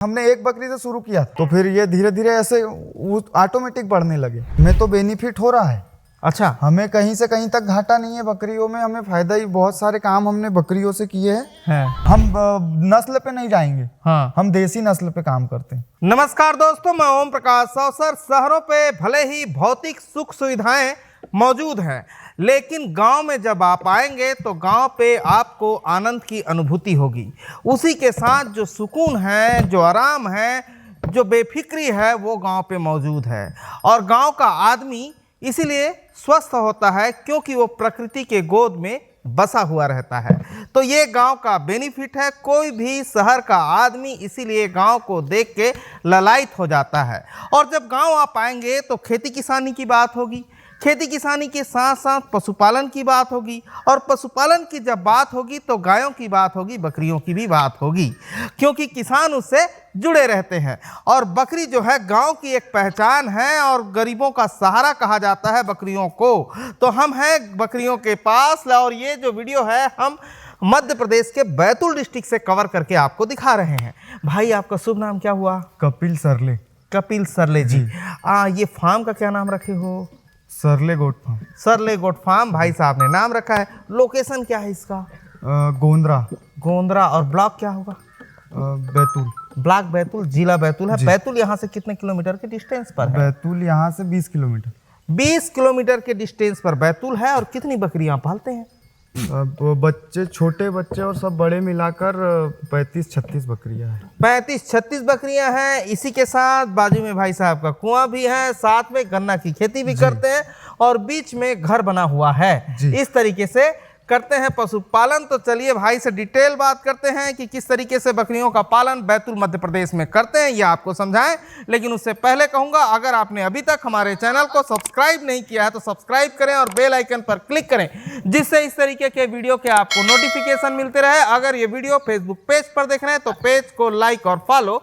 हमने एक बकरी से शुरू किया तो फिर ये धीरे धीरे ऐसे ऑटोमेटिक बढ़ने लगे। हमें तो बेनिफिट हो रहा है। अच्छा, हमें कहीं से कहीं तक घाटा नहीं है बकरियों में, हमें फायदा ही। बहुत सारे काम हमने बकरियों से किए हैं। हम नस्ल पे नहीं जाएंगे। हाँ, हम देसी नस्ल पे काम करते हैं। नमस्कार दोस्तों, मैं ओम प्रकाश सौसर। शहरों पे भले ही भौतिक सुख सुविधाएं मौजूद हैं, लेकिन गांव में जब आप आएंगे तो गांव पे आपको आनंद की अनुभूति होगी। उसी के साथ जो सुकून है, जो आराम है, जो बेफिक्री है, वो गांव पे मौजूद है। और गांव का आदमी इसीलिए स्वस्थ होता है क्योंकि वो प्रकृति के गोद में बसा हुआ रहता है। तो ये गांव का बेनिफिट है। कोई भी शहर का आदमी इसीलिए गांव को देख के ललायित हो जाता है। और जब गांव आप आएंगे तो खेती किसानी की बात होगी, खेती किसानी के साथ साथ पशुपालन की बात होगी, और पशुपालन की जब बात होगी तो गायों की बात होगी, बकरियों की भी बात होगी, क्योंकि किसान उससे जुड़े रहते हैं। और बकरी जो है गांव की एक पहचान है और गरीबों का सहारा कहा जाता है बकरियों को। तो हम हैं बकरियों के पास, और ये जो वीडियो है हम मध्य प्रदेश के बैतूल डिस्ट्रिक्ट से कवर करके आपको दिखा रहे हैं। भाई, आपका शुभ नाम क्या हुआ? कपिल सरले। कपिल सरले जी। ये फार्म का क्या नाम रखे हो? सरले गोट फार्म। सरले गोट फार्म भाई साहब ने नाम रखा है। लोकेशन क्या है इसका? गोंदरा। गोंदरा। और ब्लॉक क्या होगा? बैतूल। ब्लॉक बैतूल, जिला बैतूल है। बैतूल यहाँ से कितने किलोमीटर के डिस्टेंस पर है? बैतूल यहाँ से 20 किलोमीटर। 20 किलोमीटर के डिस्टेंस पर बैतूल है। और कितनी बकरियां पालते हैं? बच्चे, छोटे बच्चे और सब बड़े मिलाकर 35-36 बकरियां हैं। 35-36 बकरियां हैं। इसी के साथ बाजू में भाई साहब का कुआं भी है, साथ में गन्ना की खेती भी करते हैं, और बीच में घर बना हुआ है। इस तरीके से करते हैं पशुपालन। तो चलिए भाई से डिटेल बात करते हैं कि किस तरीके से बकरियों का पालन बैतूल मध्य प्रदेश में करते हैं, ये आपको समझाएं। लेकिन उससे पहले कहूंगा, अगर आपने अभी तक हमारे चैनल को सब्सक्राइब नहीं किया है तो सब्सक्राइब करें और बेल आइकन पर क्लिक करें, जिससे इस तरीके के वीडियो के आपको नोटिफिकेशन मिलते रहे। अगर ये वीडियो फेसबुक पेज पर देख रहे हैं तो पेज को लाइक और फॉलो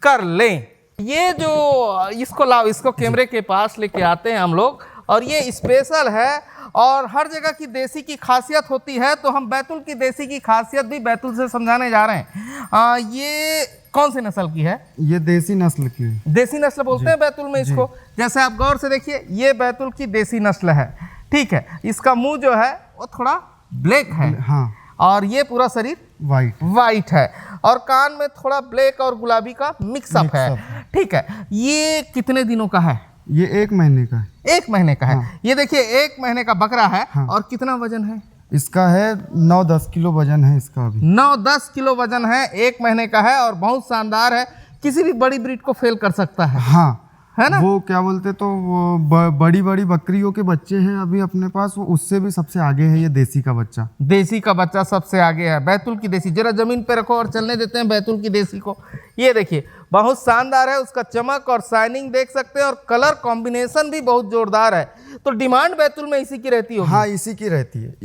कर लें। ये जो इसको कैमरे के पास लेके आते हैं हम लोग, और ये स्पेशल है। और हर जगह की देसी की खासियत होती है, तो हम बैतूल की देसी की खासियत भी बैतूल से समझाने जा रहे हैं। ये कौन सी नस्ल की है? ये देसी नस्ल की है। देसी नस्ल बोलते हैं बैतूल में इसको। जैसे आप गौर से देखिए, ये बैतूल की देसी नस्ल है, ठीक है। इसका मुंह जो है वो थोड़ा ब्लैक है। हाँ। और ये पूरा शरीर वाइट है, और कान में थोड़ा ब्लैक और गुलाबी का मिक्सअप है, ठीक है। ये कितने दिनों का है? ये 1 महीने का है। 1 महीने का है। हाँ। ये देखिए 1 महीने का बकरा है। हाँ। और कितना वजन है इसका? है 9-10 किलो वजन है इसका अभी। 9-10 किलो वजन है, 1 महीने का है, और बहुत शानदार है। किसी भी बड़ी ब्रीड को फेल कर सकता है। हाँ, है ना? वो क्या बोलते, तो वो बड़ी बड़ी बकरियों के बच्चे हैं अभी अपने पास, वो उससे भी सबसे आगे है ये देसी का बच्चा। देसी का बच्चा सबसे आगे है, बैतूल की देसी। जरा जमीन पे रखो और चलने देते हैं बैतूल की देसी को। ये देखिए, बहुत शानदार है। उसका चमक और शाइनिंग देख सकते हैं, और कलर कॉम्बिनेशन भी बहुत जोरदार है। तो डिमांड बैतूल में इसी की रहती होगी। हाँ, इसी की रहती है।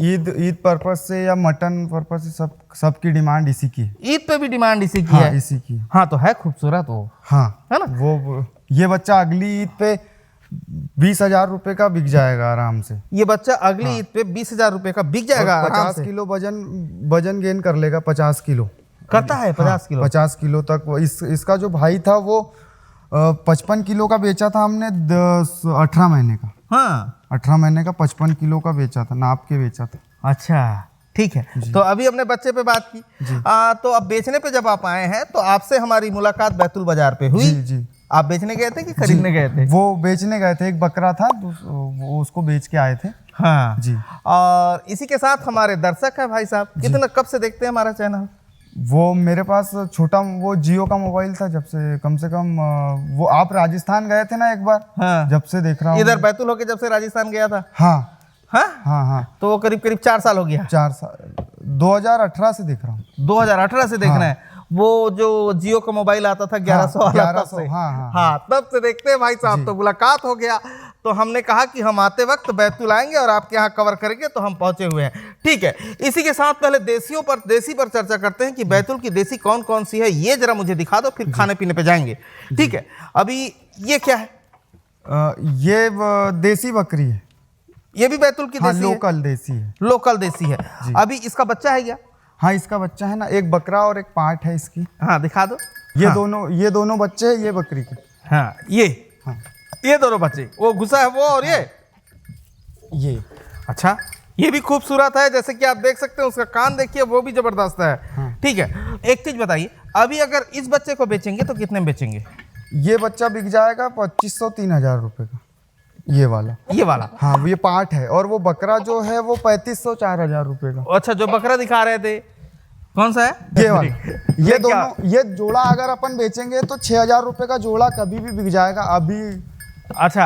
ईद पर्पज से या मटन पर्पज से सबकी डिमांड इसी की है। ईद पे भी डिमांड इसी की हाँ, है। इसी की। हाँ, तो है खूबसूरत वो। हाँ, है ना? वो ये बच्चा अगली ईद पे 20,000 रुपए का बिक जाएगा आराम से। ये बच्चा अगली ईद पे 20,000 रुपए का बिक जाएगा। 50 किलो वजन गेन कर लेगा। 50 किलो करता है। 50 किलो 50 किलो तक। इसका जो भाई था वो 55 किलो का बेचा था हमने 18 महीने का। हाँ, 18 महीने का 55 किलो का बेचा था, नाप के बेचा था। अच्छा, ठीक है। तो अभी हमने बच्चे पे बात की। तो अब बेचने पे जब आप आए हैं तो आपसे हमारी मुलाकात बैतूल बाजार पे हुई। जी। आप बेचने गए थे कि खरीदने गए थे? वो बेचने गए थे। एक बकरा था, वो उसको बेच के आए थे। हाँ जी। और इसी के साथ हमारे दर्शक है भाई साहब, कितना कब से देखते हैं हमारा चैनल? वो मेरे पास छोटा वो जियो का मोबाइल था, जब से कम वो आप राजस्थान गए थे ना एक बार। हाँ। जब से देख रहा हूँ। इधर बैतूल होके जब से राजस्थान गया था। हाँ हाँ हाँ। तो वो करीब 4 साल हो गया। 4 साल। 2018 से देख रहा हूँ। 2018 से देखना है। वो जो जियो का मोबाइल आता था 1100 वाला, 1100। हाँ, तब से देखते हैं भाई साहब। तो मुलाकात हो गया, तो हमने कहा कि हम आते वक्त बैतूल आएंगे और आपके यहाँ कवर करेंगे, तो हम पहुंचे हुए हैं। ठीक है, इसी के साथ पहले देसी पर चर्चा करते हैं कि बैतूल की देसी कौन कौन सी है, ये जरा मुझे दिखा दो, फिर खाने पीने पे जाएंगे। ठीक है, अभी ये क्या है? ये देसी बकरी है। ये भी बैतूल की देसी लोकल देसी है। लोकल देसी है। अभी इसका बच्चा है क्या? हाँ, इसका बच्चा है ना, एक बकरा और एक पाठ है इसकी। हाँ, दिखा दो। ये दोनों बच्चे हैं ये बकरी के। हाँ ये दोनों बच्चे, वो घुसा है वो और ये। अच्छा, ये भी खूबसूरत है, जैसे कि आप देख सकते हैं उसका कान देखिए, वो भी जबरदस्त है। हाँ। ठीक है, एक चीज बताइए, अभी अगर इस बच्चे को बेचेंगे तो कितने में बेचेंगे? ये बच्चा बिक जाएगा 2500-3000 रुपए का, ये वाला। हाँ ये पाठ है, और वो बकरा जो है वो 3500-4000 रुपए का। अच्छा, जो बकरा दिखा रहे थे कौन सा है? ये वाला। ये दोनों, ये जोड़ा अगर अपन बेचेंगे तो 6000 रुपए का जोड़ा कभी भी बिक जाएगा। अच्छा,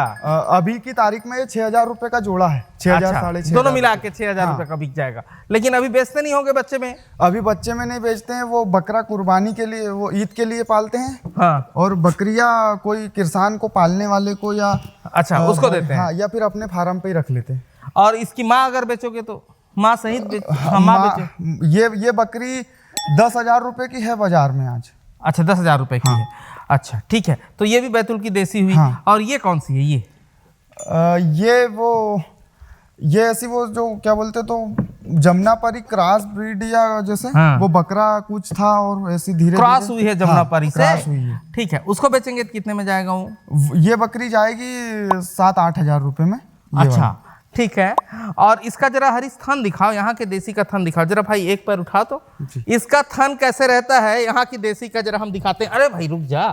अभी की तारीख में ये 6000 रुपए का जोड़ा है। 6000 अच्छा, 6500 दोनों मिला के 6000 रुपए का बिक जाएगा। लेकिन अभी बेचते नहीं होंगे बच्चे में? अभी बच्चे में नहीं बेचते हैं, वो बकरा कुर्बानी के लिए, वो ईद के लिए पालते हैं। हाँ। और बकरियां कोई किसान को पालने वाले को या अच्छा उसको देते हैं। हाँ, या फिर अपने फार्म पे ही रख लेते हैं। और इसकी माँ अगर बेचोगे तो माँ सहित माँ बेचो? ये बकरी 10,000 रुपए की है बाजार में आज। अच्छा, 10,000 रुपए की है। अच्छा ठीक है, तो ये भी बैतूल की देसी हुई। हाँ। और ये कौन सी है? ये ऐसी वो जो क्या बोलते तो जमुनापारी क्रॉस ब्रीड या जैसे। हाँ। वो बकरा कुछ था और ऐसी धीरे क्रॉस हुई है जमुनापारी से। क्रॉस हुई है। ठीक है, उसको बेचेंगे तो कितने में जाएगा वो? ये बकरी जाएगी 7-8 हजार रुपए में। अच्छा ठीक है, और इसका जरा हरीश थन दिखाओ, यहाँ के देसी का थन दिखाओ जरा भाई, एक पैर उठा तो। इसका थन कैसे रहता है यहाँ की देसी का, जरा हम दिखाते हैं। अरे भाई रुक जा,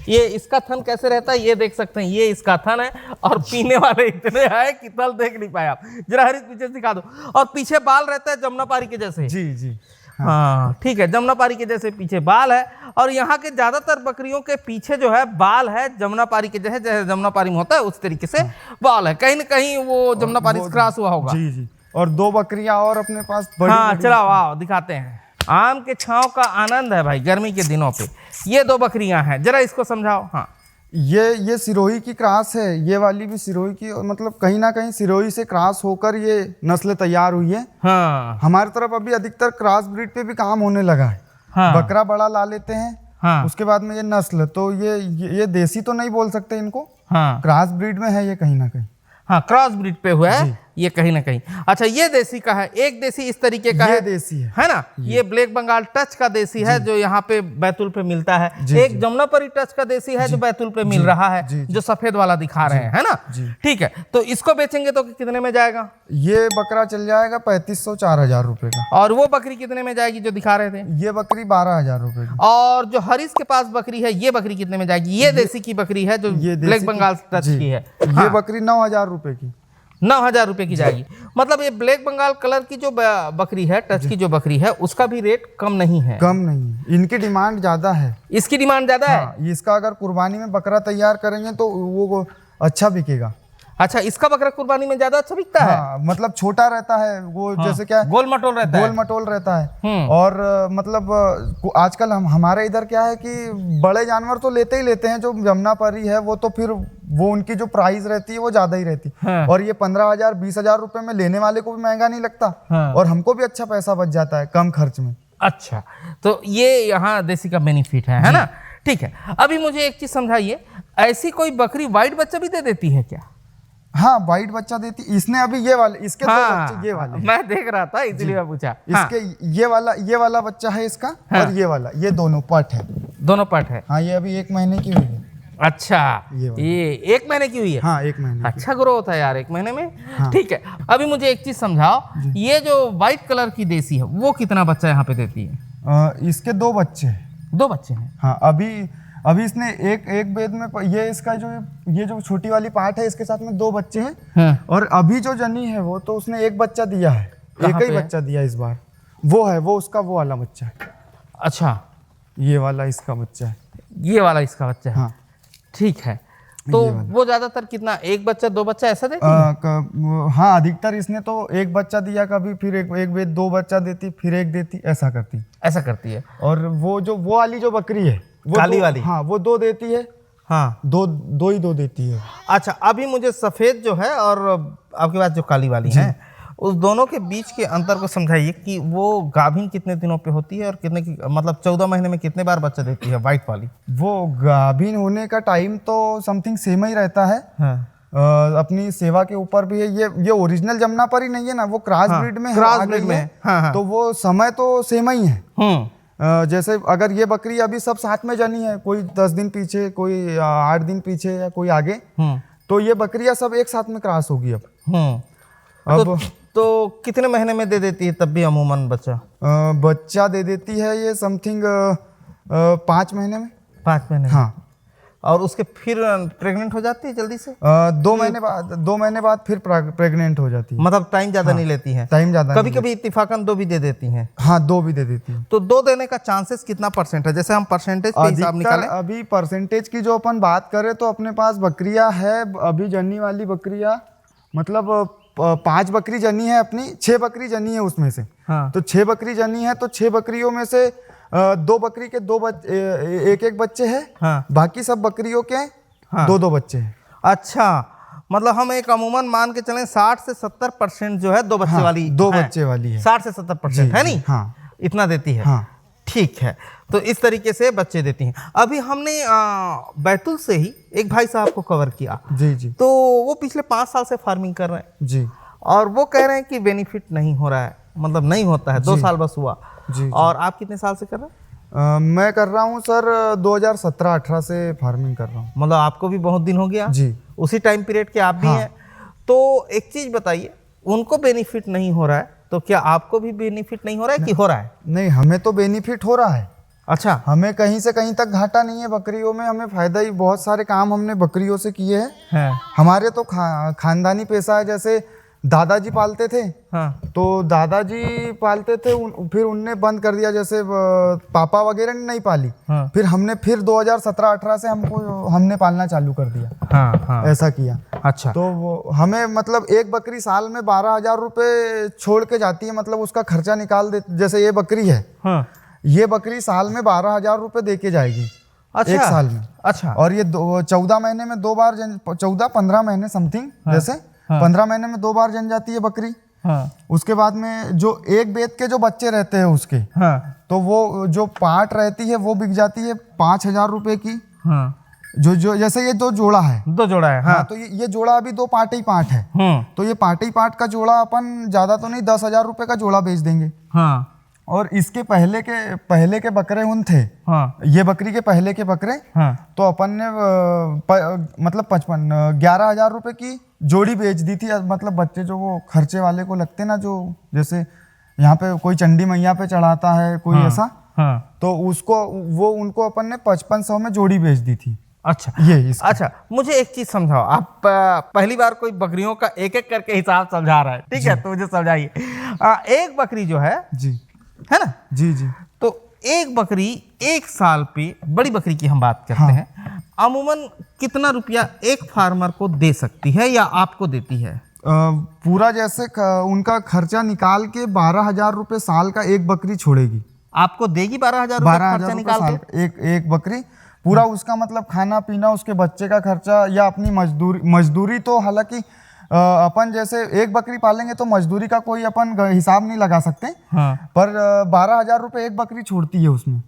ये इसका थन कैसे रहता है ये देख सकते हैं, ये इसका थन है। और पीने वाले इतने हैं कि तल देख नहीं पाए आप। जरा हरीश पीछे दिखा दो, और पीछे बाल रहता है जमुनापारी के जैसे। जी हाँ ठीक है, जमुनापारी के जैसे पीछे बाल है। और यहाँ के ज्यादातर बकरियों के पीछे जो है बाल है जमुनापारी के जैसे जमुनापारी में होता है उस तरीके से बाल है। कहीं ना कहीं वो जमुनापारी से क्रॉस हुआ होगा। जी। और 2 बकरियां और अपने पास बड़ी। हाँ चलो वाह, दिखाते हैं। आम के छांव का आनंद है भाई गर्मी के दिनों पे। ये 2 बकरियां हैं, जरा इसको समझाओ। हाँ, ये सिरोही की क्रॉस है, ये वाली भी सिरोही की, मतलब कहीं ना कहीं सिरोही से क्रॉस होकर ये नस्ल तैयार हुई है। हाँ। हमारी तरफ अभी अधिकतर क्रॉस ब्रीड पे भी काम होने लगा है। हाँ। बकरा बड़ा ला लेते हैं। हाँ। उसके बाद में ये नस्ल, तो ये देसी तो नहीं बोल सकते इनको। हाँ। क्रॉस ब्रीड में है ये कहीं ना कहीं। हाँ, क्रॉस ब्रीड पे हुआ है ये कहीं ना कहीं। अच्छा, ये देसी का है, एक देसी इस तरीके का ये है, देसी है ना? ये ब्लैक बंगाल टच का देसी है जो यहाँ पे बैतूल पे मिलता है। एक जमुनापारी टच का देसी है जो बैतूल पे मिल रहा है, जो सफेद वाला दिखा रहे हैं, है ना? ठीक है, तो इसको बेचेंगे तो कितने में जाएगा? ये बकरा चल जाएगा 3500-4000 रुपए का। और वो बकरी कितने में जाएगी जो दिखा रहे थे? ये बकरी 12000 रुपए की। और जो हरीश के पास बकरी है, ये बकरी कितने में जाएगी? ये देसी की बकरी है जो ब्लैक बंगाल टच की है। ये बकरी 9000 रुपए की। 9000 रुपए की जाएगी। मतलब ये ब्लैक बंगाल कलर की जो बकरी है, टच की जो बकरी है, उसका भी रेट कम नहीं है। कम नहीं है, इनकी डिमांड ज्यादा है। इसकी डिमांड ज्यादा है। इसका अगर कुर्बानी में बकरा तैयार करेंगे तो वो अच्छा बिकेगा। अच्छा, इसका बकरा कुर्बानी में ज्यादा अच्छा बिकता है। मतलब छोटा रहता है वो। जैसे क्या गोल मटोल रहता है। और मतलब आजकल हमारे इधर क्या है कि बड़े जानवर तो लेते ही लेते हैं। जो जमुनापारी है वो तो फिर वो उनकी जो प्राइस रहती है वो ज्यादा ही रहती है। और ये 15,000-20,000 रुपए में लेने वाले को भी महंगा नहीं लगता। और हमको भी अच्छा पैसा बच जाता है कम खर्च में। अच्छा, तो ये यहाँ देसी का बेनिफिट है ना? ठीक है, अभी मुझे एक चीज समझाइए, ऐसी कोई बकरी वाइट बच्चा भी दे देती है क्या? हाँ, वाइट बच्चा देती। इसने अभी ये वाले, इसके 2 बच्चे ये वाले मैं देख रहा था इसलिए मैं पूछा। इसके ये वाला बच्चा है इसका। और ये वाला, ये दोनों पट है। दोनों पट है। हाँ, ये अभी 1 महीने की हुई है। अच्छा, ये 1 महीने की हुई है। हाँ, 1 महीने। अच्छा ग्रोथ है यार 1 महीने में। ठीक है, अभी मुझे एक चीज समझाओ, ये जो व्हाइट कलर की देसी है वो कितना बच्चा यहाँ पे देती है? इसके 2 बच्चे हैं। 2 बच्चे हैं। हाँ, अभी इसने एक बेद में ये इसका ये जो छोटी वाली पार्ट है इसके साथ में 2 बच्चे हैं। और अभी जो जनी है वो तो उसने 1 बच्चा दिया है। एक ही बच्चा दिया इस बार। वो उसका वो वाला बच्चा है। अच्छा, ये वाला इसका बच्चा है। ये वाला इसका बच्चा है। हाँ ठीक है, तो वो ज्यादातर कितना, 1 बच्चा 2 बच्चा ऐसा देती है? हाँ, अधिकतर इसने तो 1 बच्चा दिया, कभी फिर एक बेद 2 बच्चा देती, फिर 1 देती, ऐसा करती है। और वो वाली जो बकरी है वो काली वाली, हाँ, वो 2 देती है। हाँ, दो ही देती है। अच्छा, अभी मुझे सफेद जो है और आपके पास जो काली वाली है, उस दोनों के बीच के अंतर को समझाइए कि वो गाभिन कितने दिनों पे होती है और कितने की, मतलब 14 महीने में कितने बार बच्चा देती है व्हाइट वाली? वो गाभिन होने का टाइम तो समथिंग सेम ही रहता है। अपनी सेवा के ऊपर भी है। ये ओरिजिनल जमुनापारी नहीं है ना, वो क्रॉस ब्रीड में है। क्रॉस ब्रीड में। तो वो समय तो सेम ही है। जैसे अगर ये बकरी अभी सब साथ में जनी है, कोई 10 दिन पीछे, कोई 8 दिन पीछे या कोई आगे, तो ये बकरियां सब एक साथ में क्रॉस होगी अब। अब तो कितने महीने में दे देती है तब भी अमूमन बच्चा? बच्चा दे देती है ये समथिंग 5 महीने में। 5 महीने में? हाँ। और उसके फिर प्रेग्नेंट हो जाती है जल्दी से? 2 महीने बाद फिर प्रेग्नेंट हो जाती है। मतलब टाइम ज्यादा नहीं लेती है? टाइम ज्यादा कभी कभी इत्तेफाकन 2 भी दे देती हैं? हाँ, 2 भी दे देती है। तो 2 देने का चांसेस कितना % है? जैसे हम परसेंटेज के हिसाब निकालें। अभी परसेंटेज की जो अपन बात करें तो अपने पास बकरियां है अभी जन्नी वाली बकरियां, मतलब 5 बकरी जनी है अपनी, 6 बकरी जनी है उसमें से। हाँ। तो 6 बकरी जनी है, तो 6 बकरियों में से 2 बकरी के 1 बच्चे हैं। हाँ। बाकी सब बकरियों के 2 बच्चे हैं। अच्छा, मतलब हम एक अमूमन मान के चलें 60 से 70% जो है 2 बच्चे वाली, 2 बच्चे वाली है। 60 से 70% है नहीं? हाँ, इतना देती है। हाँ। ठीक है, तो इस तरीके से बच्चे देती हैं। अभी हमने बैतूल से ही एक भाई साहब को कवर किया। जी जी। तो वो पिछले 5 साल से फार्मिंग कर रहे हैं जी। और वो कह रहे हैं कि बेनिफिट नहीं हो रहा है, मतलब नहीं होता है। 2 साल बस हुआ। जी। और आप कितने साल से कर रहे हैं? मैं कर रहा हूँ सर 2017-18 से फार्मिंग कर रहा हूँ। मतलब आपको भी बहुत दिन हो गया जी। उसी टाइम पीरियड के आप भी हैं। तो एक चीज बताइए, उनको बेनिफिट नहीं हो रहा है तो क्या आपको भी बेनिफिट नहीं हो रहा है कि हो रहा है? नहीं, हमें तो बेनिफिट हो रहा है। अच्छा। हमें कहीं से कहीं तक घाटा नहीं है बकरियों में, हमें फायदा ही, बहुत सारे काम हमने बकरियों से किए हैं। हमारे तो खानदानी पेशा है, जैसे दादाजी पालते थे। हाँ। तो दादाजी पालते थे, फिर उनने बंद कर दिया, जैसे पापा वगैरह ने नहीं पाली। हाँ। फिर हमने फिर 2017-18 से हमने पालना चालू कर दिया। हाँ, हाँ। ऐसा किया। अच्छा। तो हमें मतलब एक बकरी साल में 12,000 रुपये छोड़ के जाती है, मतलब उसका खर्चा निकाल दे। जैसे ये बकरी है, हाँ। ये बकरी साल में 12,000 रुपये दे के जाएगी। अच्छा। एक साल में। अच्छा। और ये 14 महीने में 2 बार 14-15 महीने समथिंग, जैसे 15 महीने में 2 बार जन जाती है बकरी। हाँ। उसके बाद में जो एक बेत के जो बच्चे रहते हैं उसके, हाँ। तो वो जो पाट रहती है वो बिक जाती है 5,000 रुपये की। हाँ। जो जैसे ये 2 जोड़ा है। 2 जोड़ा है। हाँ। तो ये जोड़ा अभी 2 पाट ही पाट है। तो ये पाट ही पाट का जोड़ा अपन ज्यादा तो नहीं 10,000 रुपये का जोड़ा बेच देंगे। हाँ। और इसके पहले के बकरे उन थे। हाँ। ये बकरी के पहले के बकरे। हाँ। तो अपन ने मतलब 11,000 रुपये की जोड़ी बेच दी थी। मतलब बच्चे जो वो खर्चे वाले को लगते ना, जो जैसे यहाँ पे कोई चंडी मैया पे चढ़ाता है कोई, ऐसा। हाँ। तो उनको अपन ने 5500 में जोड़ी बेच दी थी। अच्छा। अच्छा, मुझे एक चीज समझाओ। आप पहली बार कोई बकरियों का एक एक करके हिसाब समझा रहा है, ठीक है? तो मुझे समझाइए। एक बकरी जो है जी, है ना? जी जी। तो एक बकरी एक साल पे, बड़ी बकरी की हम बात करते हैं, अमूमन कितना रुपया एक फार्मर को दे सकती है या आपको देती है? पूरा जैसे उनका खर्चा निकाल के 12,000 रुपये साल का एक बकरी छोड़ेगी। आपको देगी 12,000 रुपये खर्चा निकाल के? एक बकरी पूरा, उसका मतलब खाना पीना, उसके बच्चे का खर्चा या अपनी मजदूरी। तो हालांकि अपन जैसे एक बकरी पालेंगे तो मजदूरी का कोई अपन हिसाब नहीं लगा सकते। हाँ। पर 12,000 रुपये एक बकरी छोड़ती है उसमें,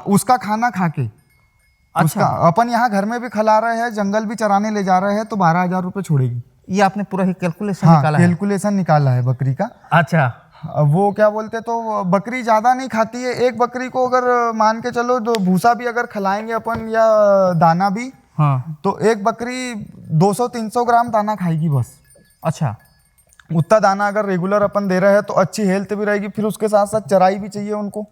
उसका खाना खा के। अच्छा। उसका अपन यहाँ घर में भी खिला रहे हैं, जंगल भी चराने ले जा रहे हैं, तो 12,000 रुपये छोड़ेगी। ये आपने पूरा ही कैलकुलेशन निकाला है? कैलकुलेशन निकाला है बकरी का। अच्छा। वो क्या बोलते, तो बकरी ज्यादा नहीं खाती है। एक बकरी को अगर मान के चलो, तो भूसा भी अगर खिलाएंगे अपन या दाना भी, हाँ, तो एक बकरी 200-300 ग्राम दाना खाएगी बस। अच्छा। उतना दाना अगर रेगुलर अपन दे रहे हैं तो अच्छी हेल्थ भी रहेगी। फिर उसके साथ साथ चराई भी चाहिए उनको।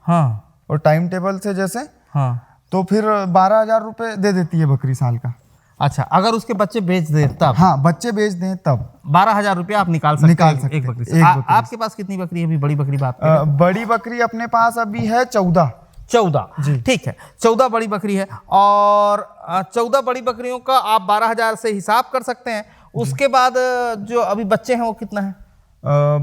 हाँ। और टाइम टेबल से जैसे। हाँ। तो फिर 12,000 रुपये दे देती है बकरी साल का। अच्छा, अगर उसके बच्चे बेच दे तब? हाँ, बच्चे बेच दें तब 12,000 रुपया आप निकाल सकते हैं एक बकरी से। आपके पास कितनी बकरी है अभी? बड़ी बकरी बात करें। बड़ी बकरी अपने पास अभी है 14। ठीक है, 14 बड़ी बकरी है। और 14 बड़ी बकरियों का आप 12,000 से हिसाब कर सकते हैं। उसके बाद जो अभी बच्चे हैं वो कितना है?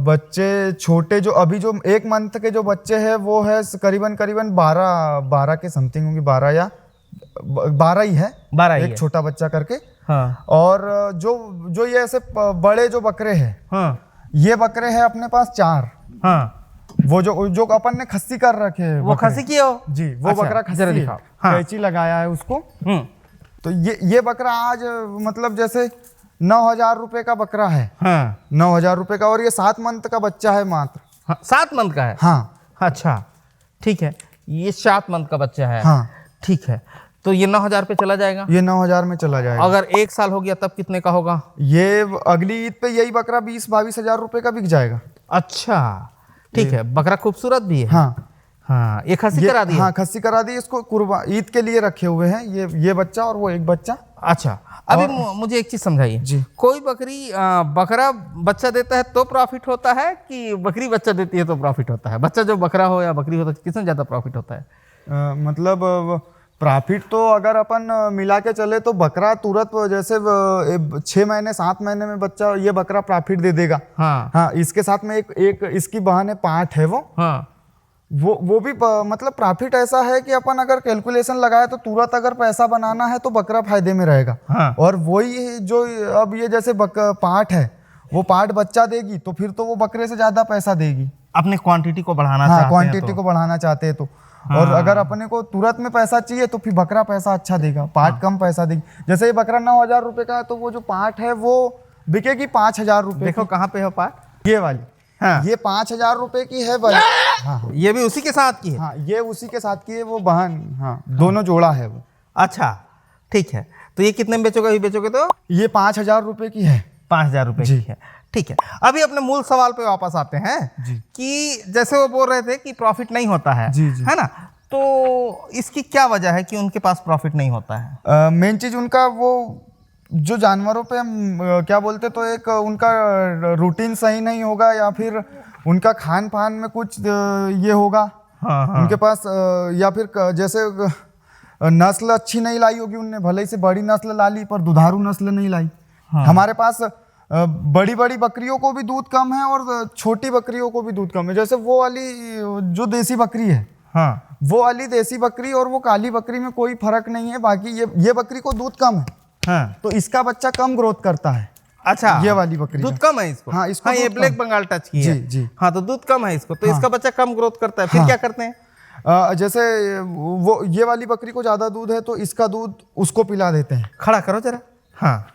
बच्चे छोटे जो अभी जो 1 मंथ के जो बच्चे हैं वो है करीबन 12 के समथिंग होंगे। 12 ही है। 12 एक छोटा बच्चा करके। हाँ। और जो ये ऐसे बड़े जो बकरे हैं, हाँ, ये बकरे हैं अपने पास 4। हाँ। वो जो अपन ने खस्सी कर रखे हैं, वो खस्सी किए हो? जी, वो अच्छा, बकरा खस्सी है। हाँ। कैंची लगाया है उसको। तो ये बकरा आज मतलब जैसे 9,000 रुपये का बकरा है। हाँ। 9,000 रुपये का। और ये 7 मंथ का बच्चा है मात्र। हाँ, 7 मंथ का है? हाँ। अच्छा, ठीक है, ये 7 मंथ का बच्चा है। हाँ। ठीक है, तो ये 9,000 पे चला जाएगा। ये 9,000 में चला जाएगा। अगर 1 साल हो गया तब कितने का होगा? ये अगली ईद पे यही बकरा 20-22 हजार रुपए का बिक जाएगा। अच्छा, ठीक है, बकरा खूबसूरत भी है। हाँ हाँ, ये खस्सी करा दी है? हाँ, खस्सी करा दी। इसको कुर्बान ईद के लिए रखे हुए हैं, ये बच्चा और वो एक बच्चा। अच्छा, अभी मुझे एक चीज समझाइए जी। कोई बकरी बकरा बच्चा देता है तो प्रॉफिट होता है कि बकरी बच्चा देती है तो प्रॉफिट होता है? बच्चा जो बकरा हो या बकरी हो तो किसमें ज्यादा प्रॉफिट होता है? मतलब प्रॉफिट तो अगर अपन मिला के चले तो बकरा तुरंत जैसे 6 महीने 7 महीने में बच्चा ये बकरा प्रॉफिट दे देगा। हाँ हाँ, इसके साथ में एक इसकी बहन है, पाठ है हाँ वो भी पाठ प्रॉफिट ऐसा है कि अपन अगर कैलकुलेशन लगाए तो तुरंत अगर पैसा बनाना है तो बकरा फायदे में रहेगा। हाँ। और वही जो अब ये जैसे पाठ है, वो पाठ बच्चा देगी तो फिर तो वो बकरे से ज्यादा पैसा देगी। अपने क्वांटिटी को बढ़ाना हाँ, चाहते हैं क्वांटिटी तो। को बढ़ाना चाहते हैं तो। और अगर अपने को तुरंत में पैसा चाहिए तो फिर बकरा पैसा अच्छा देगा, पाठ कम पैसा देगी। जैसे ये बकरा 9,000 रुपए का है तो वो जो पाठ है वो बिकेगी 5,000 रुपए। देखो कहाँ पे हो पाठ, ये वाली। हाँ। ये 5,000 रुपए की है वाली। हाँ ये भी उसी के साथ की है? हाँ, ये उसी के साथ की है, वो बहन। हाँ, दोनों जोड़ा है वो। अच्छा, ठीक है, तो ये कितने में बेचोगे? अभी बेचोगे तो ये 5,000 रुपए की है। 5,000 रुपए की है। ठीक है, अभी अपने मूल सवाल पे वापस आते हैं कि जैसे वो बोल रहे थे कि प्रॉफिट नहीं होता है, जी, जी। है ना? तो इसकी क्या वजह है कि उनके पास प्रॉफिट नहीं होता है? मेन चीज उनका वो जो जानवरों पे हम क्या बोलते तो एक उनका रूटीन सही नहीं होगा या फिर उनका खान पान में कुछ ये होगा। हाँ हाँ। उनके पास या फिर जैसे नस्ल अच्छी नहीं लाई होगी उनने, भले ही से बड़ी नस्ल ला ली पर दुधारू नस्ल नहीं लाई। हमारे पास बड़ी बड़ी बकरियों को भी दूध कम है और छोटी बकरियों को भी दूध कम है। जैसे वो वाली जो देसी बकरी है, हाँ, वो वाली देसी बकरी और वो काली बकरी में कोई फर्क नहीं है। बाकी ये बकरी को दूध कम है, हाँ। तो इसका बच्चा कम ग्रोथ करता है। अच्छा, ये वाली बकरी दूध कम है इसको? हाँ, इसको ये दूध ब्लैक कम। बंगाल टच की जी, है। जी। हाँ, तो दूध कम है इसको, तो इसका बच्चा कम ग्रोथ करता है, फिर हाँ। क्या करते हैं? जैसे वो ये वाली बकरी को ज्यादा दूध है तो इसका दूध उसको पिला देते हैं। खड़ा करो जरा। हाँ,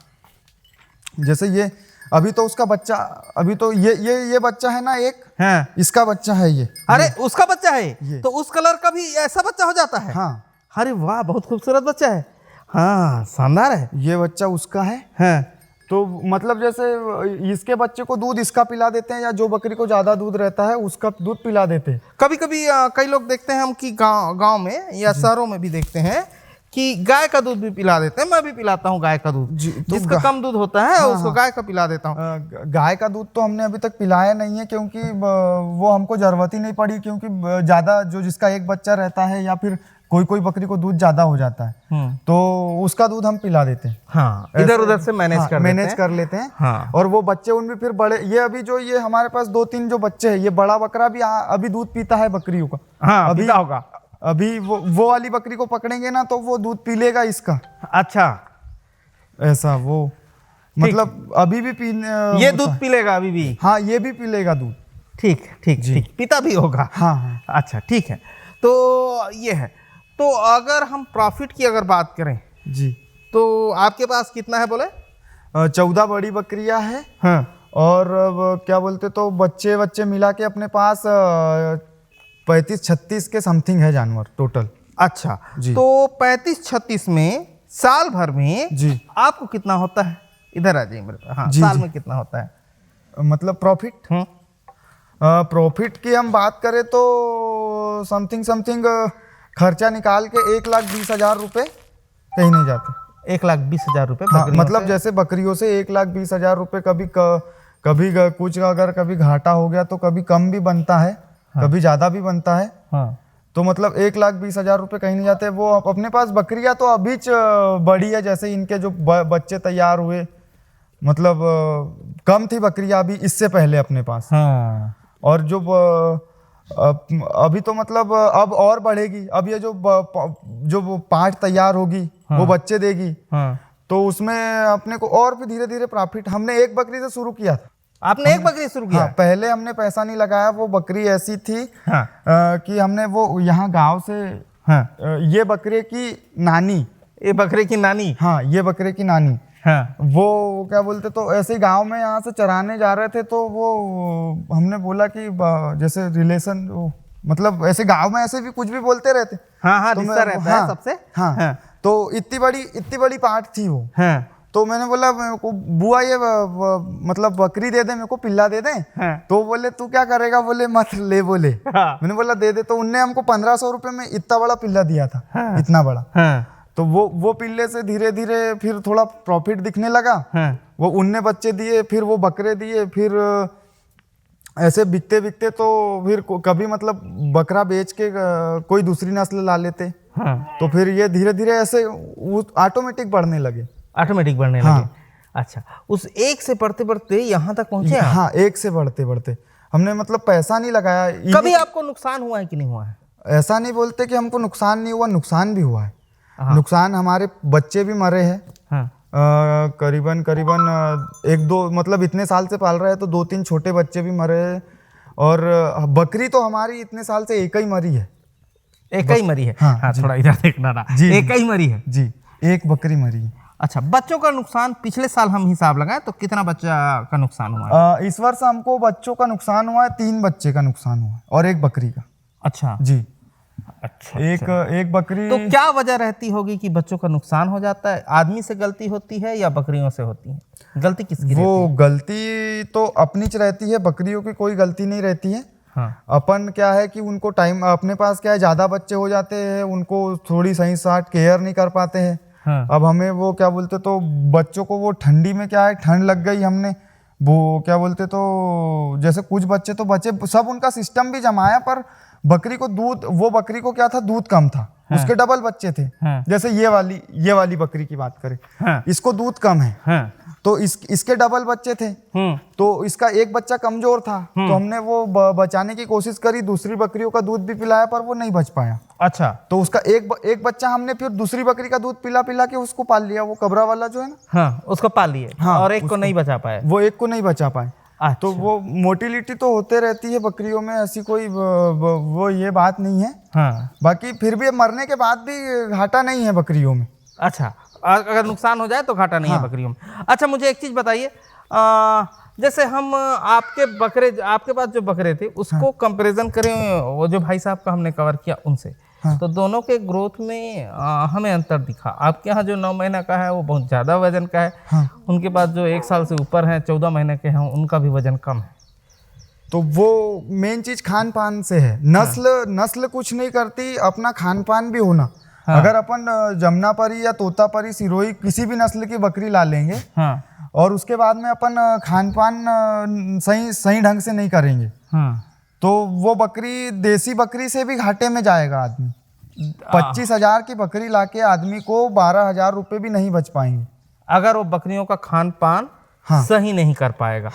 जैसे ये अभी तो उसका बच्चा, अभी तो ये बच्चा है ना एक, हाँ। इसका बच्चा है ये। अरे उसका बच्चा है ये। तो उस कलर का भी ऐसा बच्चा हो जाता है? हाँ, अरे वाह, बहुत खूबसूरत बच्चा है। हाँ, शानदार है। ये बच्चा उसका है। हाँ। तो मतलब जैसे इसके बच्चे को दूध इसका पिला देते हैं या जो बकरी को ज्यादा दूध रहता है उसका दूध पिला देते हैं। कभी कभी कई लोग देखते हैं हम कि गांव में या शहरों में भी देखते हैं कि गाय का दूध भी पिला देते हैं। मैं भी पिलाता हूँ गाय का दूध, तो जिसका कम दूध होता है उसको हाँ। गाय का पिला देता हूँ। गाय का दूध तो हमने अभी तक पिलाया नहीं है क्योंकि वो हमको जरूरत ही नहीं पड़ी, क्योंकि ज्यादा जो जिसका एक बच्चा रहता है या फिर कोई बकरी को दूध ज्यादा हो जाता है तो उसका दूध हम पिला देते हैं। हाँ, इधर उधर से मैनेज कर लेते हैं। हाँ। और वो बच्चे उनमें फिर बड़े, ये अभी जो ये हमारे पास 2-3 जो बच्चे हैं, ये बड़ा बकरा भी अभी दूध पीता है बकरियों का। हाँ, अभी पीता होगा। अभी वो वाली बकरी को पकड़ेंगे ना तो वो दूध पी लेगा इसका। अच्छा, ऐसा वो मतलब अभी भी पीने ये दूध पी लेगा अभी भी? हाँ, ये भी पी लेगा दूध। ठीक ठीक ठीक, पीता भी होगा। हाँ हाँ। अच्छा, ठीक है, तो ये है। तो अगर हम प्रॉफिट की अगर बात करें जी, तो आपके पास कितना है बोले? 14 बड़ी बकरियां हैं। हाँ। और क्या बोलते तो बच्चे मिला के अपने पास 35-36 के समथिंग है जानवर टोटल। अच्छा जी। तो 35-36 में साल भर में जी आपको कितना होता है? इधर आ जाइए मेरे पास। हाँ, जी, साल जी। में कितना होता है? मतलब प्रॉफिट प्रॉफिट की हम बात करें तो समथिंग खर्चा निकाल के 1,20,000 रुपये कहीं नहीं जाते। 1,20,000 रुपये? हाँ, मतलब जैसे बकरियों से 1,20,000 रुपये कभी कुछ अगर कभी घाटा हो गया तो कभी कम भी बनता है। हाँ। कभी ज्यादा भी बनता है। हाँ। तो मतलब 1,20,000 रुपये कहीं नहीं जाते। वो अपने पास बकरियां तो अभी बड़ी है, जैसे इनके जो बच्चे तैयार हुए, मतलब कम थी बकरियां अभी इससे पहले अपने पास। हाँ। और जो अभी तो मतलब अब और बढ़ेगी। अब ये जो पाठ तैयार होगी, हाँ। वो बच्चे देगी। हाँ। तो उसमें अपने को और भी धीरे धीरे प्रॉफिट। हमने एक बकरी से शुरू किया था। आपने एक बकरी शुरू किया? हाँ, पहले हमने पैसा नहीं लगाया। वो बकरी ऐसी थी हाँ। कि हमने वो यहाँ गांव से हाँ। ये बकरे की नानी, ये बकरे की नानी? हाँ, ये बकरे की नानी। हाँ। वो क्या बोलते तो ऐसे ही गांव में यहाँ से चराने जा रहे थे तो वो हमने बोला कि जैसे रिलेशन मतलब ऐसे गांव में ऐसे भी कुछ भी बोलते रहते। हाँ हाँ, तो रिश्ता रहता है सबसे। हाँ, हाँ। तो इतनी बड़ी पाठ थी वो। हाँ। तो मैंने बोला मेरे को बुआ ये मतलब बकरी दे दे, मेरे को पिल्ला दे दे। हाँ। तो बोले तू क्या करेगा, बोले मत ले बोले। हाँ। मैंने बोला दे दे। तो उनने हमको 1500 रुपये में इतना बड़ा पिल्ला दिया था। हाँ। इतना बड़ा। हाँ। तो वो पिल्ले से धीरे धीरे फिर थोड़ा प्रॉफिट दिखने लगा। हाँ। वो उनने बच्चे दिए, फिर वो बकरे दिए, फिर ऐसे बिकते बिकते तो फिर कभी मतलब बकरा बेच के कोई दूसरी नस्ल ला लेते। हाँ। तो फिर ये धीरे धीरे ऐसे ऑटोमेटिक बढ़ने लगे। ऑटोमेटिक बढ़ने हाँ। लगे। अच्छा, उस एक से बढ़ते बढ़ते यहाँ तक पहुंचे आप? हाँ, एक से बढ़ते बढ़ते हमने मतलब पैसा नहीं लगाया। कभी आपको नुकसान हुआ है कि नहीं हुआ है? ऐसा नहीं बोलते कि हमको नुकसान नहीं हुआ, नुकसान भी हुआ है। हाँ। नुकसान, हमारे बच्चे भी मरे हैं। हाँ। करीबन एक दो, मतलब इतने साल से पाल रहे हैं तो 2-3 छोटे बच्चे भी मरे हैं। और बकरी तो हमारी इतने साल से एक ही मरी है। एक ही मरी है? हाँ, हाँ, थोड़ा इधर देखना ना। जी, एक ही मरी है जी, एक बकरी मरी है। अच्छा, बच्चों का नुकसान पिछले साल हम हिसाब लगाएं तो कितना बच्चा का नुकसान हुआ है? इस वर्ष हमको बच्चों का नुकसान हुआ है, 3 बच्चे का नुकसान हुआ है और एक बकरी का। अच्छा जी। अच्छा। एक बकरी। तो क्या वजह रहती होगी कि बच्चों का नुकसान हो जाता है? आदमी से गलती होती है या बकरियों से होती है? गलती किसकी रहती वो है? गलती तो अपनी च रहती है, बकरियों की कोई गलती नहीं रहती है। हाँ। अपन क्या है कि उनको टाइम, अपने पास क्या है ज़्यादा बच्चे हो जाते हैं, उनको थोड़ी सही साथ केयर नहीं कर पाते हैं। हाँ। अब हमें वो क्या बोलते, तो बच्चों को वो ठंडी में क्या है, ठंड लग गई, हमने वो क्या बोलते, तो जैसे कुछ बच्चे तो बचे सब, उनका सिस्टम भी जमाया, पर बकरी को दूध, वो बकरी को क्या था, दूध कम था। हाँ। उसके डबल बच्चे थे। हाँ। जैसे ये वाली बकरी की बात करें। हाँ। इसको दूध कम है। हाँ। तो इसके डबल बच्चे थे। तो इसका एक बच्चा कमजोर था। तो हमने वो बचाने की कोशिश करी, दूसरी बकरियों का दूध भी पिलाया, पर वो नहीं बच पाया। अच्छा। तो उसका एक बच्चा हमने फिर दूसरी बकरी का दूध पिला पिला के उसको पाल लिया, वो कबरा वाला जो है ना। हाँ, उसको पाल लिए। हाँ, और एक को नहीं बचा पाए। वो एक को नहीं बचा पाए। अच्छा। तो वो मोटिलिटी तो होते रहती है बकरियों में, ऐसी कोई वो ये बात नहीं है। हाँ। बाकी फिर भी मरने के बाद भी घाटा नहीं है बकरियों में। अच्छा, अगर नुकसान हो जाए तो घाटा नहीं है बकरियों में। अच्छा, मुझे एक चीज बताइए, जैसे हम आपके पास जो बकरे थे उसको कंपैरिजन करें वो जो भाई साहब का हमने कवर किया उनसे, तो दोनों के ग्रोथ में हमें अंतर दिखा। आपके यहाँ जो 9 महीना का है वो बहुत ज़्यादा वजन का है। उनके पास जो 1 साल से ऊपर है, 14 महीने के हैं, उनका भी वजन कम है। तो वो मेन चीज खान पान से है। नस्ल कुछ नहीं करती, अपना खान पान भी होना। अगर अपन जमुनापरी या तोतापरी, सिरोही, किसी भी नस्ल की बकरी ला लेंगे और उसके बाद में अपन खान पान सही ढंग से नहीं करेंगे, तो वो बकरी, देसी बकरी से भी घाटे में जाएगा आदमी। 25,000 की बकरी लाके आदमी को 12,000 रुपए भी नहीं बच पाएंगे अगर वो बकरियों का खान पान सही नहीं कर पाएगा।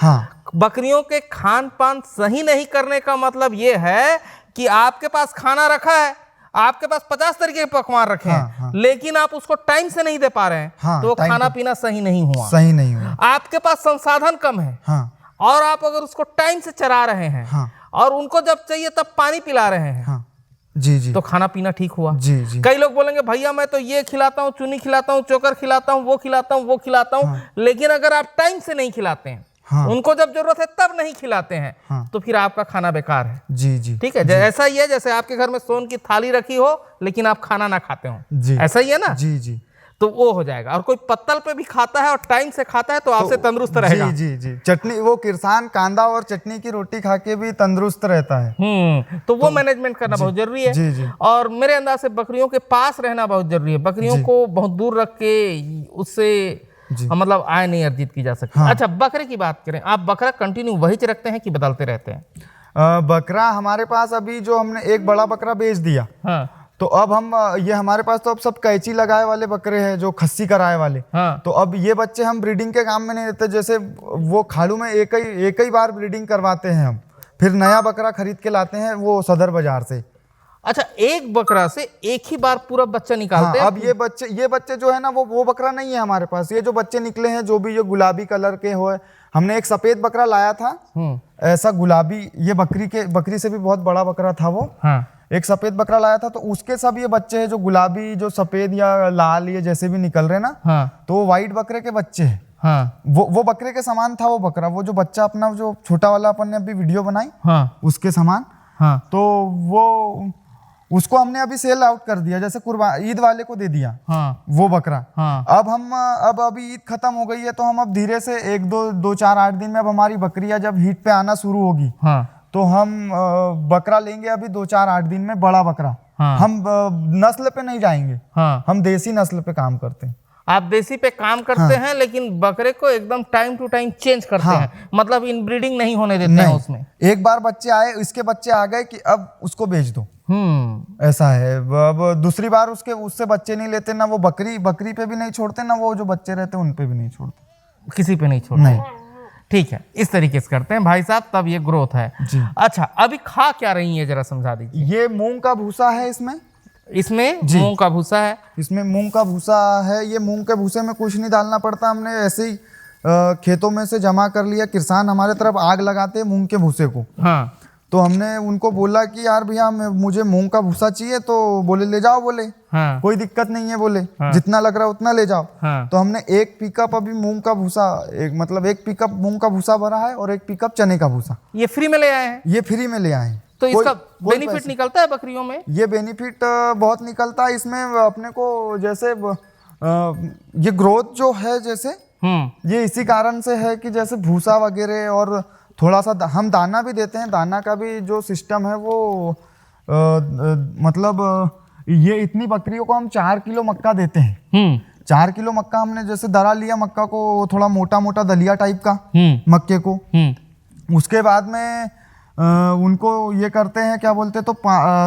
बकरियों के खान पान सही नहीं करने का मतलब ये है कि आपके पास खाना रखा है, आपके पास 50 तरीके के पकवान रखे हैं, लेकिन आप उसको टाइम से नहीं दे पा रहे हैं, तो खाना पीना सही नहीं हुआ। आपके पास संसाधन कम है और आप अगर उसको टाइम से चरा रहे हैं और उनको जब चाहिए तब पानी पिला रहे हैं, जी, तो खाना पीना ठीक हुआ। जी। कई लोग बोलेंगे भैया मैं तो ये खिलाता हूँ, चुनी खिलाता हूँ, चोकर खिलाता हूँ, वो खिलाता हूँ, लेकिन अगर आप टाइम से नहीं खिलाते हैं, उनको जब जरूरत है तब नहीं खिलाते हैं, तो फिर आपका खाना बेकार है। जी। ठीक है, ऐसा ही है जैसे आपके घर में सोन की थाली रखी हो लेकिन आप खाना ना खाते हो, ऐसा ही है ना। जी। तो वो हो जाएगा। और कोई पत्तल पे भी खाता है और टाइम से खाता है तो आपसे तंदुरुस्त रहेगा। जी। चटनी, वो किसान कांदा और चटनी की रोटी खा के भी तंदुरुस्त रहता है। तो वो मैनेजमेंट करना बहुत जरूरी है। जी। और मेरे अंदाज से बकरियों के पास रहना बहुत जरूरी है। बकरियों को बहुत दूर रख के उससे मतलब आय नहीं अर्जित की जा सकती। अच्छा, बकरे की बात करें, आप बकरा कंटिन्यू वही रखते हैं कि बदलते रहते हैं? बकरा हमारे पास अभी जो हमने एक बड़ा बकरा बेच दिया, तो अब हम ये हमारे पास तो अब सब कैची लगाए वाले बकरे हैं, जो खस्सी कराए वाले। तो अब ये बच्चे हम ब्रीडिंग के काम में नहीं देते। जैसे वो खाड़ू में एक ही बार ब्रीडिंग करवाते हैं हम, फिर नया बकरा खरीद के लाते हैं वो सदर बाजार से। अच्छा, एक बकरा से एक ही बार पूरा बच्चा निकालते हैं? अब ये बच्चे जो है ना, वो बकरा नहीं है हमारे पास। ये जो बच्चे निकले हैं, जो भी ये गुलाबी कलर के हो, हमने एक सफेद बकरा लाया था, ऐसा गुलाबी, ये बकरी से भी बहुत बड़ा बकरा था वो। एक सफेद बकरा लाया था, तो उसके सब ये बच्चे हैं जो गुलाबी, जो सफेद या लाल, ये जैसे भी निकल रहे ना, तो वो व्हाइट बकरे के बच्चे हैं। वो बकरे के समान था वो बकरा, वो जो बच्चा अपना जो छोटा वाला अपन ने अभी वीडियो बनाई, उसके समान। हाँ। तो वो उसको हमने अभी सेल आउट कर दिया, जैसे ईद वाले को दे दिया हाँ। वो बकरा। हाँ। अब अभी ईद खत्म हो गई है, तो हम अब धीरे से 1-2-4-8 दिन में अब हमारी बकरियां जब हीट पे आना शुरू होगी, हाँ। तो हम बकरा लेंगे अभी 2-4-8 दिन में, बड़ा बकरा। हाँ। हम नस्ल पे नहीं जाएंगे, हाँ। हम देसी नस्ल पे काम करते हैं। आप देसी पे काम करते हैं, लेकिन बकरे को एकदम टाइम टू टाइम चेंज करते हैं, मतलब इनब्रीडिंग नहीं होने देते हैं उसमें। एक बार बच्चे आए, इसके बच्चे आ गए कि अब उसको बेच दो, ऐसा है। अब दूसरी बार उससे बच्चे नहीं लेते, ना वो बकरी पे भी नहीं छोड़ते, ना वो जो बच्चे रहते हैं उन पे भी नहीं छोड़ते, किसी पे नहीं छोड़ते। ठीक है, इस तरीके से करते हैं भाई साहब, तब ये ग्रोथ है जी। अच्छा, अभी खा क्या रही है जरा समझा दीजिए। ये मूंग का भूसा है, इसमें मूंग का भूसा है। इसमें मूंग का भूसा है। ये मूंग के भूसे में कुछ नहीं डालना पड़ता, हमने ऐसे ही खेतों में से जमा कर लिया। किसान हमारे तरफ आग लगाते हैं मूंग के भूसे को। हाँ। तो हमने उनको बोला कि यार भैया मुझे मूंग का भूसा चाहिए, तो बोले ले जाओ, बोले हाँ। कोई दिक्कत नहीं है, बोले हाँ। जितना लग रहा है उतना ले जाओ। हाँ। तो हमने एक पिकअप अभी मूंग का भूसा, एक पिकअप मूंग का भूसा भरा है और एक पिकअप चने का भूसा। ये फ्री में ले आए हैं? ये फ्री में ले आए हैं। तो इसका बेनिफिट निकलता है बकरियों में? ये बेनिफिट बहुत निकलता है इसमें अपने को। जैसे ये ग्रोथ जो है, जैसे ये इसी कारण से है कि जैसे भूसा वगैरह और थोड़ा सा हम दाना भी देते हैं। दाना का भी जो सिस्टम है वो मतलब ये इतनी बकरियों को हम 4 किलो मक्का देते हैं। 4 किलो मक्का हमने जैसे दरा लिया मक्का को, थोड़ा मोटा मोटा दलिया टाइप का मक्के को। उसके बाद में उनको ये करते हैं, क्या बोलते हैं, तो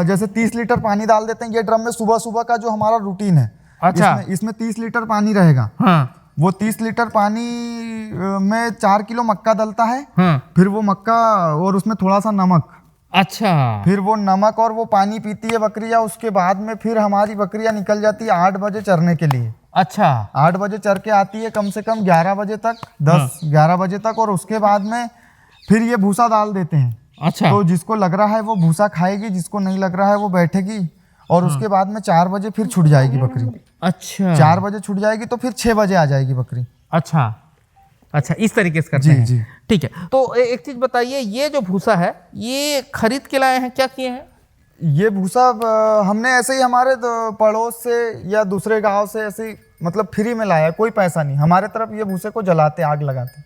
जैसे 30 लीटर पानी डाल देते हैं ये ड्रम में। सुबह सुबह का जो हमारा रूटीन है, अच्छा, इसमें 30 लीटर पानी रहेगा। हाँ। वो 30 लीटर पानी में 4 किलो मक्का डलता है। हाँ। फिर वो मक्का और उसमें थोड़ा सा नमक। अच्छा। फिर वो नमक और वो पानी पीती है बकरियां। उसके बाद में फिर हमारी बकरियां निकल जाती है 8 बजे चरने के लिए। अच्छा। 8 बजे चर के आती है कम से कम 11 बजे तक, 10-11 बजे तक। और उसके बाद में फिर ये भूसा डाल देते हैं। अच्छा। तो जिसको लग रहा है वो भूसा खाएगी, जिसको नहीं लग रहा है वो बैठेगी। और उसके बाद में 4 बजे फिर छूट जाएगी बकरी। अच्छा। 4 बजे छूट जाएगी तो फिर 6 बजे आ जाएगी बकरी। अच्छा अच्छा, इस तरीके से करते हैं। जी। ठीक है, तो एक चीज बताइए, ये जो भूसा है ये खरीद के लाए हैं, क्या किए हैं? ये भूसा हमने ऐसे ही हमारे पड़ोस से या दूसरे गांव से ऐसे ही मतलब फ्री में लाया है, कोई पैसा नहीं। हमारे तरफ ये भूसे को जलाते, आग लगाते।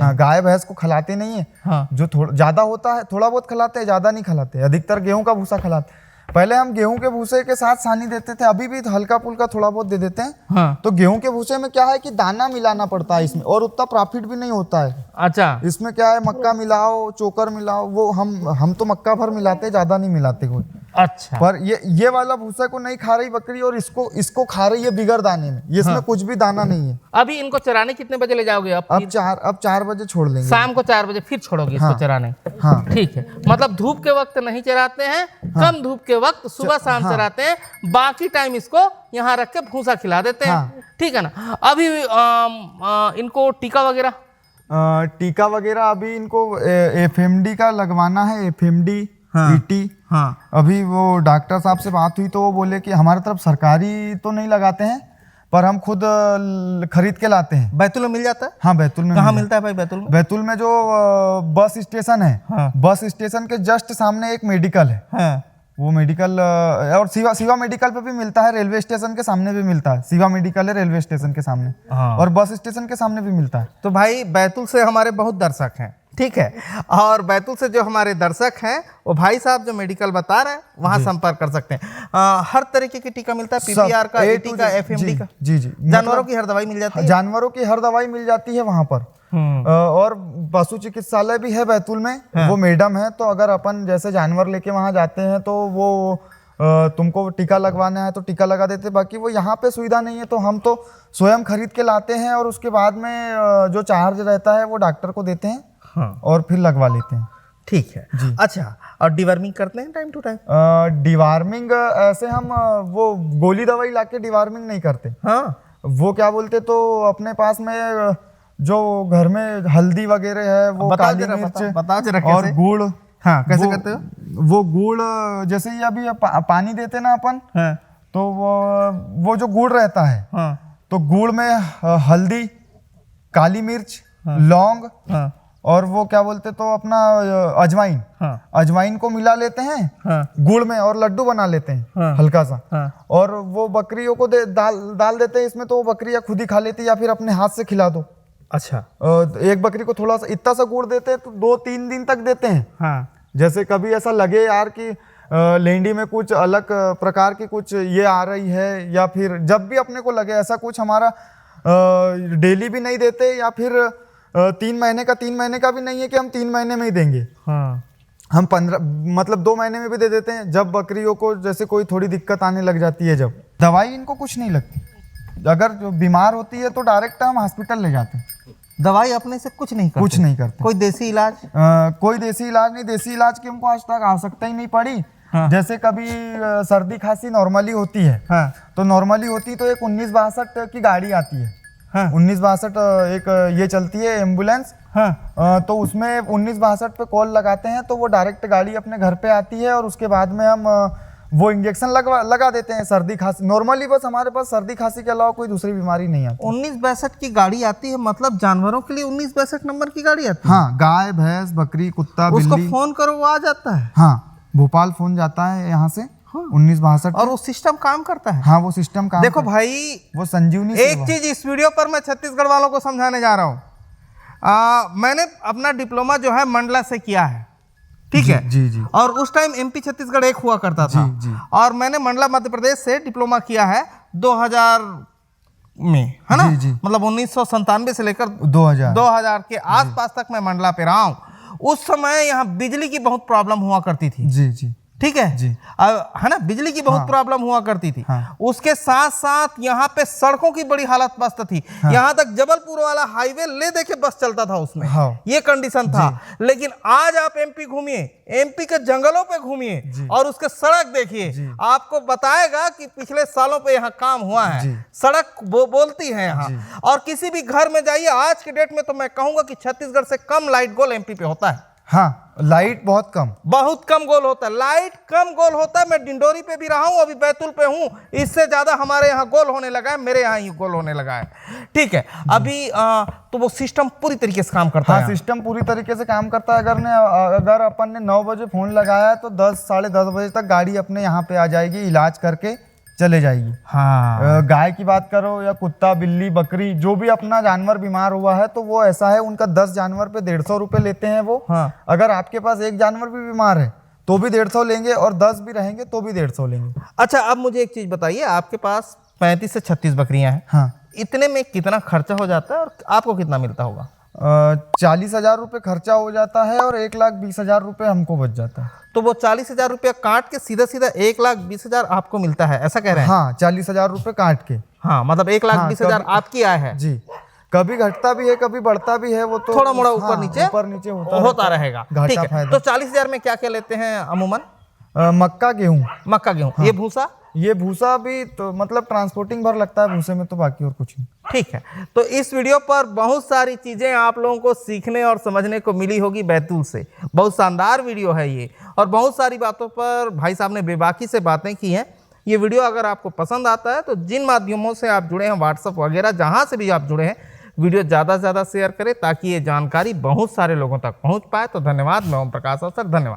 हाँ, गाय भैंस को खिलाते नहीं है। हाँ। जो थोड़ा ज्यादा होता है थोड़ा बहुत खिलाते हैं, ज्यादा नहीं खिलाते। अधिकतर गेहूं का भूसा खिलाते। पहले हम गेहूं के भूसे के साथ सानी देते थे, अभी भी हल्का फुल्का थोड़ा बहुत दे देते हैं। हाँ। तो गेहूं के भूसे में क्या है कि दाना मिलाना पड़ता है इसमें, और उतना प्रॉफिट भी नहीं होता है। अच्छा। इसमें क्या है, मक्का मिलाओ, चोकर मिलाओ, वो हम तो मक्का भर मिलाते, ज्यादा नहीं मिलाते कोई। अच्छा। पर ये वाला भूसा को नहीं खा रही बकरी, और इसको खा रही है बिगर दाने में। ये इसमें कुछ भी दाना नहीं है। अभी इनको चराने कितने बजे ले जाओगे? अब 4 बजे छोड़ देंगे। शाम को 4 बजे फिर छोड़ोगे इसको चराने? हाँ। ठीक है, मतलब धूप के वक्त नहीं चराते हैं, कम धूप के वक्त सुबह शाम चराते हैं, बाकी टाइम इसको यहाँ रख के भूसा खिला देते हैं। ठीक है ना। अभी इनको टीका वगैरह अभी इनको FMD का लगवाना है। FMD ET। हाँ। अभी वो डॉक्टर साहब से बात हुई तो वो बोले कि हमारे तरफ सरकारी तो नहीं लगाते हैं, पर हम खुद खरीद के लाते हैं। बैतूल में मिल जाता है? हाँ, बैतूल में। कहाँ मिलता है भाई बैतूल में? बैतूल में जो बस स्टेशन है, हाँ। बस स्टेशन के जस्ट सामने एक मेडिकल है। हाँ। वो मेडिकल और शिवा मेडिकल पे भी मिलता है, रेलवे स्टेशन के सामने भी मिलता है। शिवा मेडिकल है रेलवे स्टेशन के सामने। हाँ। और बस स्टेशन के सामने भी मिलता है। तो भाई बैतूल से हमारे बहुत दर्शक हैं, ठीक है, और बैतूल से जो हमारे दर्शक हैं वो भाई साहब जो मेडिकल बता रहे हैं वहाँ संपर्क कर सकते हैं। हर तरीके की टीका मिलता है, PPR का, ET का, FMD का। जी। जानवरों की हर दवाई मिल जाती है? जानवरों की हर दवाई मिल जाती है वहाँ पर। और पशु चिकित्सालय भी है बैतूल में। वो मैडम है, तो अगर अपन जैसे जानवर लेके वहाँ जाते हैं तो वो तुमको टीका लगवाना है तो टीका लगा देते। बाकी वो यहाँ पे सुविधा नहीं है, तो हम तो स्वयं खरीद के लाते हैं, और उसके बाद में जो चार्ज रहता है वो डॉक्टर को देते हैं। हाँ। और फिर लगवा लेते हैं। ठीक है। अच्छा, और डिवर्मिंग करते हैं टाइम टू टाइम? डिवार्मिंग ऐसे हम वो गोली दवाई लाके डिवार्मिंग नहीं करते। हाँ। वो क्या बोलते, तो अपने पास में जो घर में हल्दी वगैरह है, वो काली मिर्च बताओ जरा और गुड़। हाँ, कैसे करते हो? वो गुड़ जैसे ही अभी पानी देते ना अपन, हाँ। तो वो जो गुड़ रहता है, हाँ। तो गुड़ में हल्दी, काली मिर्च, लौंग और वो क्या बोलते तो अपना अजवाइन, हाँ। अजवाइन को मिला लेते हैं हाँ। गुड़ में और लड्डू बना लेते हैं हाँ। हल्का सा, हाँ। और वो बकरियों को डाल देते हैं इसमें, तो वो बकरियां खुद ही खा लेती है, या फिर अपने हाथ से खिला दो। अच्छा। एक बकरी को थोड़ा सा इतना सा गुड़ देते हैं तो 2-3 दिन तक देते हैं। हाँ। जैसे कभी ऐसा लगे यार कि लेंडी में कुछ अलग प्रकार की कुछ ये आ रही है, या फिर जब भी अपने को लगे ऐसा कुछ, हमारा डेली भी नहीं देते, या फिर 3 महीने का भी नहीं है कि हम 3 महीने में ही देंगे। हाँ। हम 15 मतलब 2 महीने में भी दे देते हैं, जब बकरियों को जैसे कोई थोड़ी दिक्कत आने लग जाती है। जब दवाई इनको कुछ नहीं लगती, अगर जो बीमार होती है तो डायरेक्ट हम हॉस्पिटल ले जाते हैं। दवाई अपने से कुछ नहीं करते? कुछ नहीं करते। कोई देसी इलाज? कोई देसी इलाज नहीं, देसी इलाज की हमको आज तक आवश्यकता ही नहीं पड़ी। हाँ। जैसे कभी सर्दी खांसी नॉर्मली होती है, हाँ। तो नॉर्मली होती तो एक 1962 की गाड़ी आती है। हाँ। 1962 एक ये चलती है एम्बुलेंस। हाँ। तो उसमें 1962 पे कॉल लगाते हैं तो वो डायरेक्ट गाड़ी अपने घर पे आती है, और उसके बाद में हम वो इंजेक्शन लगा देते हैं सर्दी खांसी नॉर्मली। बस हमारे पास सर्दी खांसी के अलावा कोई दूसरी बीमारी नहीं आती। 1962 की गाड़ी आती है, मतलब जानवरों के लिए 1962 नंबर की गाड़ी आती है? हाँ, गाय भैंस बकरी कुत्ता उसको बिल्ली। फोन करो वो आ जाता है? हाँ, भोपाल फोन जाता है यहाँ से। हाँ। 1962। और वो सिस्टम काम करता है? हाँ, वो सिस्टम काम देखो करता भाई, वो संजीवनी एक चीज इस वीडियो पर मैं छत्तीसगढ़ वालों को समझाने जा रहा हूँ। मैंने अपना डिप्लोमा जो है मंडला से किया है, ठीक है? जी जी। और उस टाइम एमपी छत्तीसगढ़ एक हुआ करता था। जी। और मैंने मंडला मध्य प्रदेश से डिप्लोमा किया है 2000 में, है ना? जी जी। मतलब 1997 से लेकर 2000 के आसपास तक मैं मंडला पे रहा हूँ। उस समय यहाँ बिजली की बहुत प्रॉब्लम हुआ करती थी। जी जी। ठीक है जी। है ना, बिजली की बहुत प्रॉब्लम हुआ करती थी। हाँ। उसके साथ साथ यहाँ पे सड़कों की बड़ी हालत पस्त थी। हाँ। यहाँ तक जबलपुर वाला हाईवे ले दे के बस चलता था उसमें। हाँ। ये कंडीशन था। लेकिन आज आप एमपी घूमिए, एमपी के जंगलों पे घूमिए और उसके सड़क देखिए, आपको बताएगा कि पिछले सालों पे यहाँ काम हुआ है। सड़क बोलती है यहाँ। और किसी भी घर में जाइए आज के डेट में, तो मैं कहूंगा कि छत्तीसगढ़ से कम लाइट गोल एमपी पे होता है। हाँ, लाइट बहुत कम गोल होता है, लाइट कम गोल होता है। मैं डिंडोरी पे भी रहा हूं, अभी बैतूल पे हूं, इससे ज्यादा हमारे यहाँ गोल होने लगा है, मेरे यहाँ ही गोल होने लगा है। ठीक है, अभी तो वो सिस्टम पूरी तरीके से काम करता है। हाँ, सिस्टम पूरी तरीके से काम करता है। अगर अपन ने 9 बजे फोन लगाया है तो 10 साढ़े 10 बजे तक गाड़ी अपने यहाँ पे आ जाएगी, इलाज करके चले जाएगी। हाँ। गाय की बात करो या कुत्ता बिल्ली बकरी, जो भी अपना जानवर बीमार हुआ है तो वो ऐसा है, उनका 10 जानवर पे 150 रुपये लेते हैं वो। हाँ। अगर आपके पास एक जानवर भी बीमार है तो भी 150 लेंगे, और 10 भी रहेंगे तो भी 150 लेंगे। अच्छा, अब मुझे एक चीज बताइए, आपके पास 35 से 36 बकरियां हैं। हाँ। इतने में कितना खर्चा हो जाता है और आपको कितना मिलता होगा? 40,000 रुपये खर्चा हो जाता है और 1,20,000 रुपये हमको बच जाता है। तो वो 40,000 रुपया काट के सीधा 1,20,000 आपको मिलता है, ऐसा कह रहे हैं? हाँ, 40,000 रुपये काट के। हाँ, मतलब 1,20,000 आपकी आय है। जी। कभी घटता भी है, कभी बढ़ता भी है, वो तो थोड़ा मोड़ा ऊपर नीचे होता रहेगा। ठीक है, तो 40,000 में क्या क्या लेते हैं अमूमन? मक्का गेहूँ। ये भूसा? ये भूसा भी तो मतलब ट्रांसपोर्टिंग भर लगता है भूसे में, तो बाकी और कुछ नहीं। ठीक है, तो इस वीडियो पर बहुत सारी चीजें आप लोगों को सीखने और समझने को मिली होगी बैतूल से। बहुत शानदार वीडियो है ये, और बहुत सारी बातों पर भाई साहब ने बेबाकी से बातें की हैं। ये वीडियो अगर आपको पसंद आता है तो जिन माध्यमों से आप जुड़े हैं, व्हाट्सएप वगैरह जहां से भी आप जुड़े हैं, वीडियो ज़्यादा से ज़्यादा शेयर करें ताकि ये जानकारी बहुत सारे लोगों तक पहुंच पाए। तो धन्यवाद। मैं ओम प्रकाश अवसर, धन्यवाद।